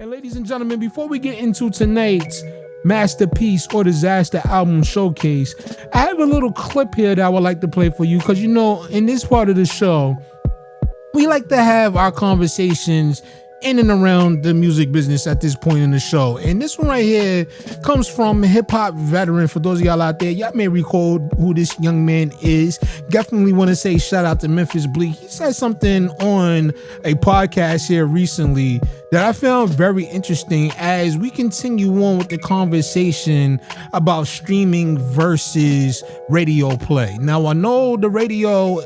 And ladies and gentlemen, before we get into tonight's masterpiece or disaster album showcase, I have a little clip here that I would like to play for you because, you know, in this part of the show, we like to have our conversations in and around the music business at this point in the show. And this one right here comes from a hip-hop veteran. For those of y'all out there, y'all may recall who this young man is. Definitely want to say shout out to Memphis Bleek. He said something on a podcast here recently that I found very interesting as we continue on with the conversation about streaming versus radio play. Now, I know the radio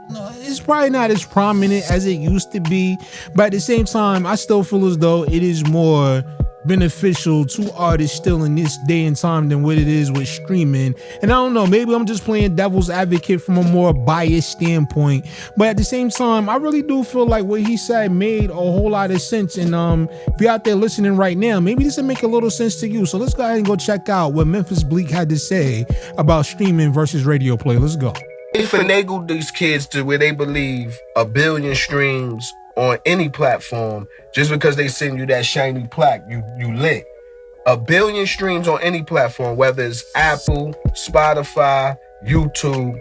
it's probably not as prominent as it used to be, but at the same time, I still feel as though it is more beneficial to artists still in this day and time than what it is with streaming. And I don't know, maybe I'm just playing devil's advocate from a more biased standpoint, but at the same time, I really do feel like what he said made a whole lot of sense. And if you're out there listening right now, maybe this will make a little sense to you. So let's go ahead and go check out what Memphis Bleek had to say about streaming versus radio play. Let's go. They finagled these kids to where they believe 1 billion streams on any platform just because they send you that shiny plaque, you lit. 1 billion streams on any platform, whether it's Apple, Spotify, YouTube.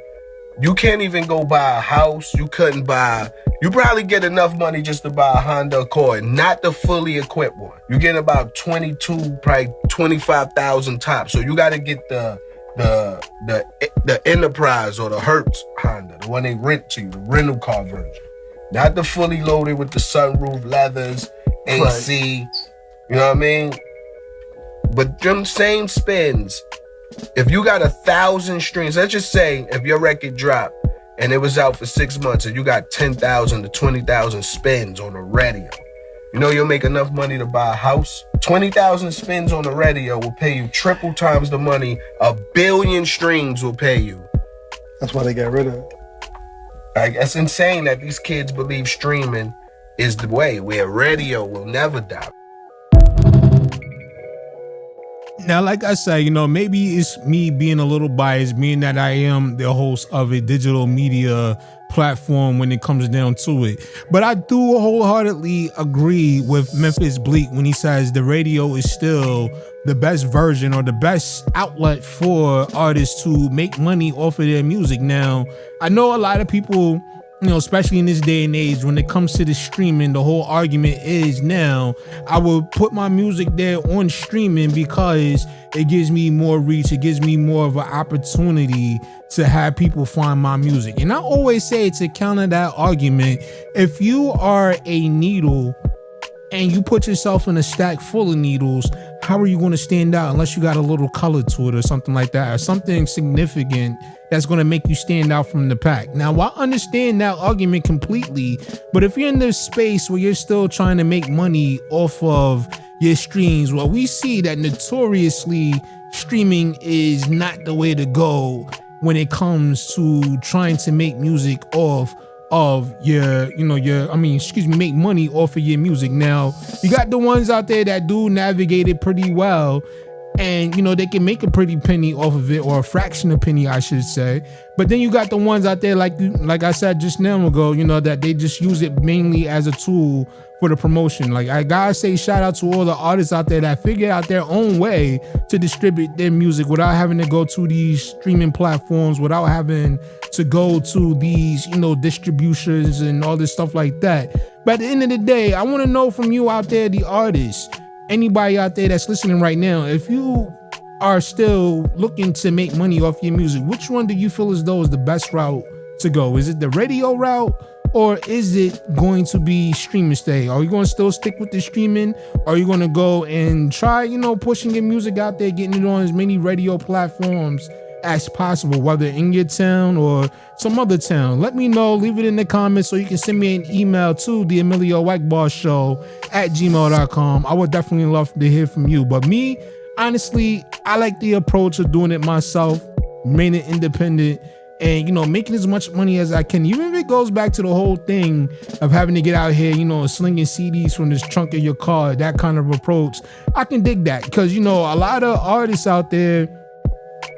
You can't even go buy a house. You probably get enough money just to buy a Honda Accord, not the fully equipped one. You get about 22, probably 25,000 tops. So you got to get the Enterprise or the Hertz Honda, the one they rent to you, the rental car version. Not the fully loaded with the sunroof, leathers, AC, right. You know what I mean? But them same spins, if you got 1,000 streams, let's just say if your record dropped and it was out for 6 months and you got 10,000 to 20,000 spins on the radio, you know you'll make enough money to buy a house? 20,000 spins on the radio will pay you triple times the money 1 billion streams will pay you. That's why they got rid of it. Like, that's insane that these kids believe streaming is the way, where radio will never die. Now, like I said, you know, maybe it's me being a little biased, being that I am the host of a digital media platform when it comes down to it. But I do wholeheartedly agree with Memphis Bleek when he says the radio is still the best version or the best outlet for artists to make money off of their music. Now, I know a lot of people, you know, especially in this day and age, when it comes to the streaming, the whole argument is now I will put my music there on streaming because it gives me more reach. It gives me more of an opportunity to have people find my music. And I always say to counter that argument, if you are a needle and you put yourself in a stack full of needles, how are you going to stand out unless you got a little color to it or something like that, or something significant that's going to make you stand out from the pack? Now, I understand that argument completely, but if you're in this space where you're still trying to make money off of your streams, well, we see that notoriously streaming is not the way to go when it comes to trying to make music off of make money off of your music. Now, you got the ones out there that do navigate it pretty well, and, you know, they can make a pretty penny off of it, or a fraction of penny, I should say. But then you got the ones out there, like I said just now ago, you know, that they just use it mainly as a tool for the promotion. Like, I gotta say shout out to all the artists out there that figure out their own way to distribute their music without having to go to these streaming platforms, without having to go to these, you know, distributions and all this stuff like that. But at the end of the day, I want to know from you out there, the artists, anybody out there that's listening right now, if you are still looking to make money off your music, which one do you feel as though is the best route to go? Is it the radio route, or is it going to be streaming stay? Are you going to still stick with the streaming? Or are you going to go and try, you know, pushing your music out there, getting it on as many radio platforms as possible, whether in your town or some other town? Let me know. Leave it in the comments, so you can send me an email to the EMillio EgBar show at gmail.com. I would definitely love to hear from you. But me, honestly, I like the approach of doing it myself, remaining independent, and, you know, making as much money as I can. Even if it goes back to the whole thing of having to get out here, you know, slinging CDs from this trunk of your car, that kind of approach, I can dig that. Because, you know, a lot of artists out there,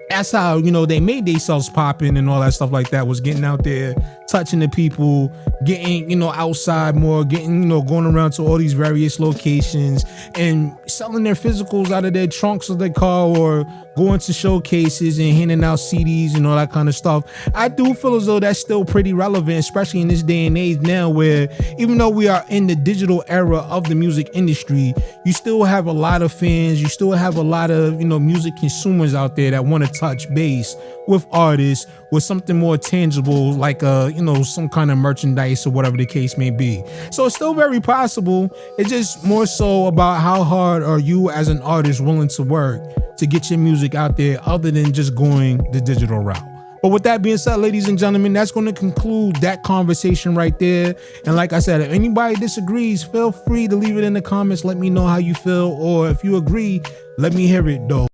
that's how, you know, they made themselves popping and all that stuff like that, was getting out there touching the people, getting, outside more, getting, going around to all these various locations and selling their physicals out of their trunks of their car or going to showcases and handing out CDs and all that kind of stuff. I do feel as though that's still pretty relevant, especially in this day and age now where even though we are in the digital era of the music industry, you still have a lot of fans, you still have a lot of, music consumers out there that want to touch base with artists with something more tangible like some kind of merchandise or whatever the case may be. So it's still very possible. It's just more so about how hard are you as an artist willing to work to get your music out there other than just going the digital route. But with that being said, ladies and gentlemen, that's going to conclude that conversation right there. And like I said, if anybody disagrees, feel free to leave it in the comments. Let me know how you feel. Or if you agree, let me hear it though.